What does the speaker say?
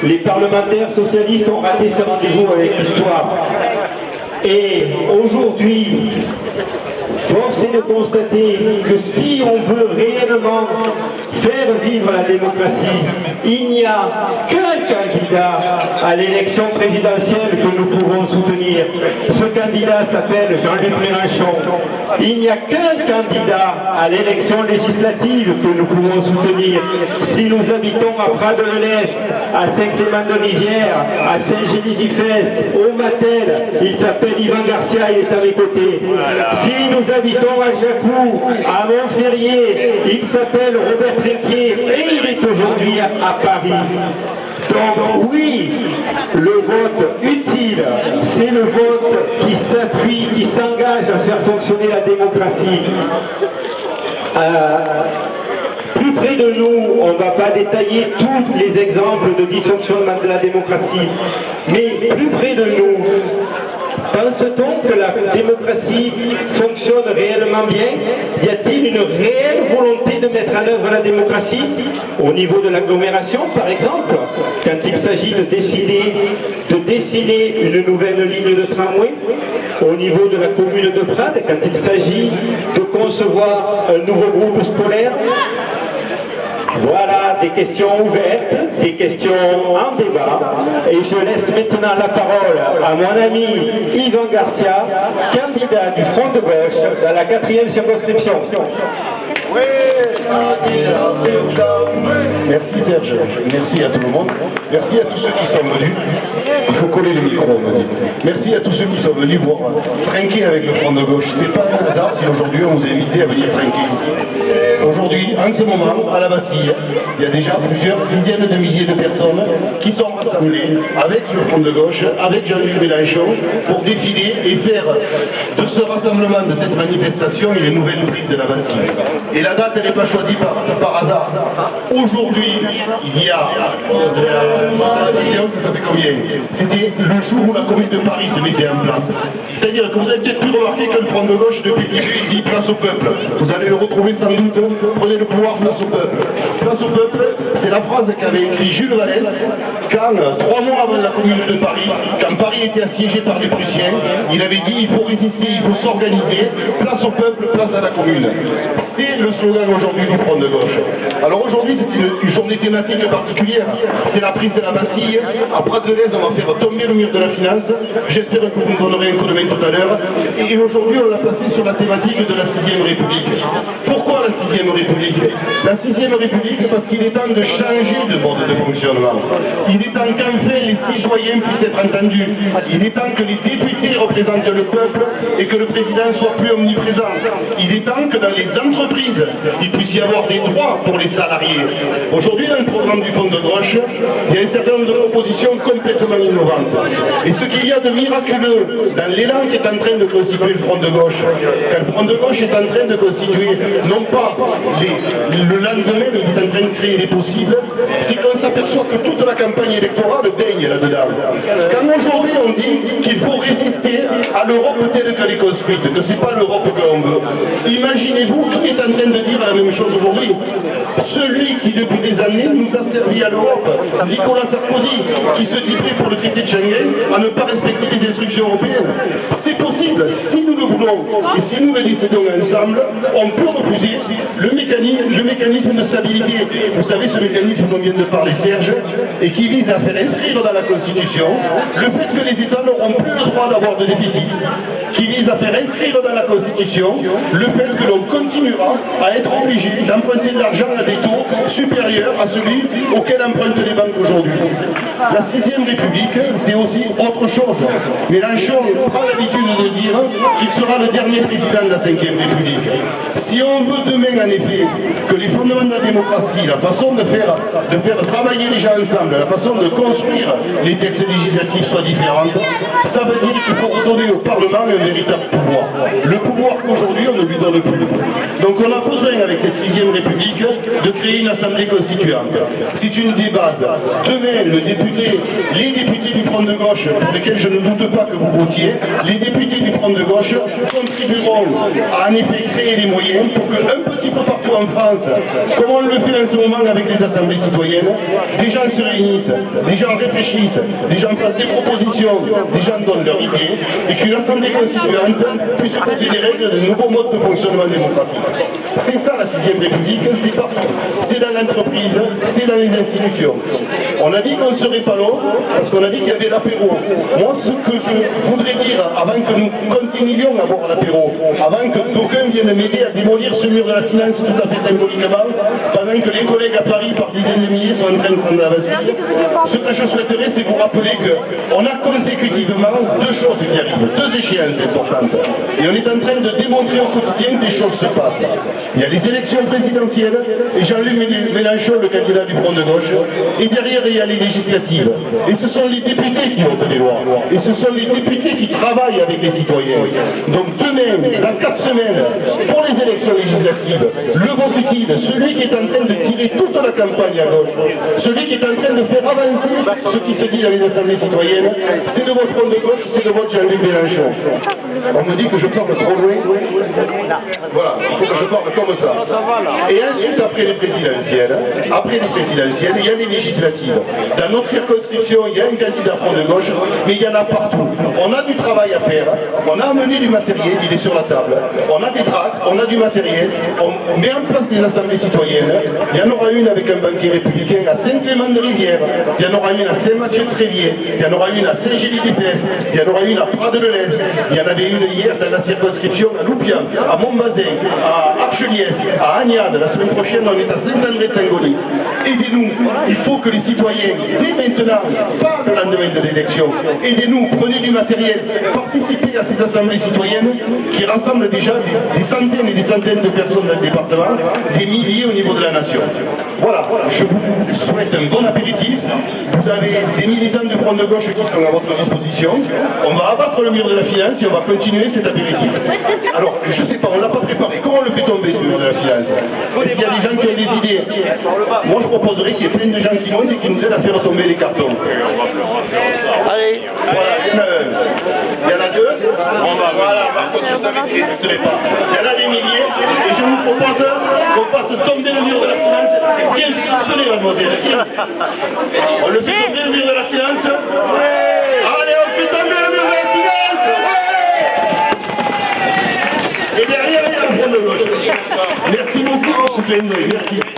Les parlementaires socialistes ont raté ce rendez-vous avec l'histoire. Et aujourd'hui, force est de constater que si on veut réellement faire vivre la démocratie, il n'y a qu'un candidat à l'élection présidentielle que nous pouvons soutenir. Ce candidat s'appelle Jean-Luc Mélenchon. Il n'y a qu'un candidat à l'élection législative que nous pouvons soutenir. Si nous habitons à Prades-le-Lez, à Saint-Clément-de-Rivière, à Saint-Génie-d'Ifesse, au Matel, il s'appelle Yvan Garcia, il est à mes côtés. Si nous habitons à Jacou, à Montferrier, il s'appelle Robert Trinquier et il est aujourd'hui à Paris. Donc oui, le vote utile, c'est le vote qui s'appuie, qui s'engage à faire fonctionner la démocratie. Plus près de nous, on ne va pas détailler tous les exemples de dysfonctionnement de la démocratie, mais plus près de nous, pense-t-on que la démocratie fonctionne réellement bien? Y a-t-il une réelle volonté de mettre en œuvre la démocratie au niveau de l'agglomération, par exemple, quand il s'agit de dessiner une nouvelle ligne de tramway, au niveau de la commune de Prades, quand il s'agit de concevoir un nouveau groupe scolaire? Voilà, des questions ouvertes, des questions en débat, et je laisse maintenant la parole à mon ami Yvan Garcia, candidat du Front de Gauche dans la 4e circonscription. Merci Serge, merci à tout le monde, merci à tous ceux qui sont venus. Il faut coller le micro, on me dit. Merci à tous ceux qui sont venus pour trinquer avec le Front de Gauche. C'est pas un hasard si aujourd'hui on vous a invité à venir trinquer. Aujourd'hui, en ce moment, à la Bastille, il y a déjà plusieurs dizaines de milliers de personnes qui sont rassemblées avec le Front de Gauche, avec Jean-Luc Mélenchon, pour défiler et faire de ce rassemblement, de cette manifestation, une nouvelle prise de la Bastille. Et la date, elle n'est pas choisie par hasard. Aujourd'hui, il y a ça fait combien? C'était le jour où la Commune de Paris se mettait en place. C'est-à-dire que vous avez peut-être pu remarquer que le Front de Gauche, depuis le début, il dit place au peuple. Vous allez le retrouver sans doute, prenez le pouvoir, place au peuple. Place au peuple, c'est la phrase qu'avait écrit Jules Vallès quand, 3 mois avant la Commune de Paris, quand Paris était assiégé par les Prussiens, il avait dit il faut résister, il faut s'organiser, place au peuple, place à la Commune. C'est le slogan aujourd'hui du Front de Gauche. Alors aujourd'hui, c'est une journée thématique particulière. C'est la prise de la Bastille. À Prades-le-Lez, on va faire tomber le mur de la finance. J'espère que vous nous donnerez un coup de main tout à l'heure. Et aujourd'hui, on l'a placé sur la thématique de la 6e République. Pourquoi la 6e République? La 6e République, parce qu'il est temps de changer de mode de fonctionnement. Il est temps qu'enfin les citoyens puissent être entendus. Il est temps que les députés représentent le peuple et que le président soit plus omniprésent. Il est temps que dans les entreprises, il puisse y avoir des droits pour les salariés. Aujourd'hui, dans le programme du Front de Gauche, il y a un certain nombre de propositions complètement innovantes. Et ce qu'il y a de miraculeux dans l'élan qui est en train de constituer le Front de Gauche, quand le Front de Gauche est en train de constituer, non pas le lendemain, mais il est en train de créer les possibles, c'est qu'on s'aperçoit que toute la campagne électorale baigne là-dedans. Quand aujourd'hui on dit qu'il faut résister à l'Europe telle qu'elle est construite, que ce n'est pas l'Europe que l'on veut, imaginez-vous qui est en train de dire la même chose aujourd'hui. Celui qui depuis des années nous a servi à l'Europe, Nicolas Sarkozy, qui se dit prêt pour le traité de Schengen à ne pas respecter les instructions européennes. C'est possible, si nous le voulons et si nous le décidons ensemble, on peut refuser le mécanisme de stabilité. Vous savez, ce mécanisme dont vient de parler Serge, et qui vise à faire inscrire dans la Constitution le fait que les États n'auront plus le droit d'avoir de déficit, qui vise à faire inscrire dans la Constitution le fait que l'on continuera à être obligé d'emprunter de l'argent à des taux supérieurs à celui auquel empruntent les banques aujourd'hui. La 6e République, c'est aussi autre chose. Mélenchon prend l'habitude de dire qu'il sera le dernier président de la 5e République. Si on veut demain, en effet, que les fondements de la démocratie, la façon de faire travailler les gens ensemble, la façon de construire les textes législatifs soient différentes, ça veut dire qu'il faut redonner au Parlement un véritable pouvoir. Le pouvoir qu'aujourd'hui on ne lui donne plus. Donc on a besoin, avec cette 6e République, de créer une assemblée constituante. C'est une des bases. Demain, le député j'inviterai les députés du Front de Gauche, pour lesquels je ne doute pas que vous votiez, les députés du Front de Gauche contribueront à en effet créer les moyens pour qu'un petit peu partout en France, comme on le fait en ce moment avec les assemblées citoyennes, des gens se réunissent, des gens réfléchissent, des gens fassent des propositions, des gens donnent leurs idées, et qu'une assemblée constituante puisse poser des règles de nouveaux modes de fonctionnement démocratique. C'est ça la 6ème République, c'est partout. C'est dans l'entreprise, c'est dans les institutions. On a dit qu'on ne serait pas long, parce qu'on a dit qu'il y avait l'apéro. Moi, ce que je voudrais dire, avant que nous continuions à boire l'apéro, avant que d'aucuns viennent m'aider à démolir ce mur de la finance tout à fait symboliquement, pendant que les collègues à Paris, par dizaines de milliers, sont en train de prendre la Bastille, ce que je souhaiterais, c'est vous rappeler qu'on a consécutivement deux choses qui arrivent, deux échéances importantes. Et on est en train de démontrer au quotidien que des choses se passent. Il y a les élections présidentielles, et Jean-Luc Mélenchon, le candidat du Front de Gauche, et derrière il y a les législatives. Et ce sont les députés qui votent les lois. Et ce sont les députés qui travaillent avec les citoyens. Donc demain, dans 4 semaines, pour les élections législatives, le vote utile, celui qui est en train de tirer toute la campagne à gauche, celui qui est en train de faire avancer ce qui se dit dans les assemblées citoyennes, c'est le vote Front de Gauche, c'est le vote Jean-Luc Mélenchon. On me dit que je parle trop loin. Voilà, il faut que je parle comme ça. Et ensuite, après les présidentielles, il y a les législatives. Dans notre circonscription, il y a un candidat Front de Gauche, mais il y en a partout. On a du travail à faire, on a amené du matériel, il est sur la table. On a des tracts, on a du matériel, on met en place des assemblées citoyennes. Il y en aura une avec un banquier républicain à Saint-Clément-de-Rivière, il y en aura une à Saint-Mathieu-de-Tréviers, il y en aura une à Saint-Gély-d'Épès, il y en aura une à Prades-de-Lez, il y en avait une hier dans la circonscription à Loupian, à Montbazin, à Archeliès, à Agnades. La semaine prochaine, on est à Saint-André-Tangoli. Aidez-nous, il faut que les citoyens, dès maintenant, pas le lendemain de l'élection, aidez-nous, prenez du matériel, participez à ces assemblées citoyennes qui rassemblent déjà des centaines et des centaines de personnes dans le département, des milliers au niveau de la nation. Voilà, je vous souhaite un bon apéritif. Vous avez des militants du Front de Gauche qui sont à votre disposition. On va abattre le mur de la finance et on va continuer cet apéritif. Alors, je ne sais pas, on ne l'a pas préparé. Comment on le fait tomber ce mur de la finance? Est-ce qu'il y a des gens qui ont des idées? Moi, je proposerais qu'il y ait plein de gens qui montent et qui nous aident à faire tomber les cartons. Allez. Voilà, il y en a un. Il y en a deux. Voilà, par contre, je savais que je ne serais pas. Il y en a des milliers. Et je vous propose qu'on fasse tomber le mur de la finance. Bien soupçonné, mademoiselle. On le fait tomber le mur de la finance. Allez, on fait tomber le mur de la finance. Et derrière, il y a un Front de Gauche. Merci beaucoup pour ce clin d'œil. Merci.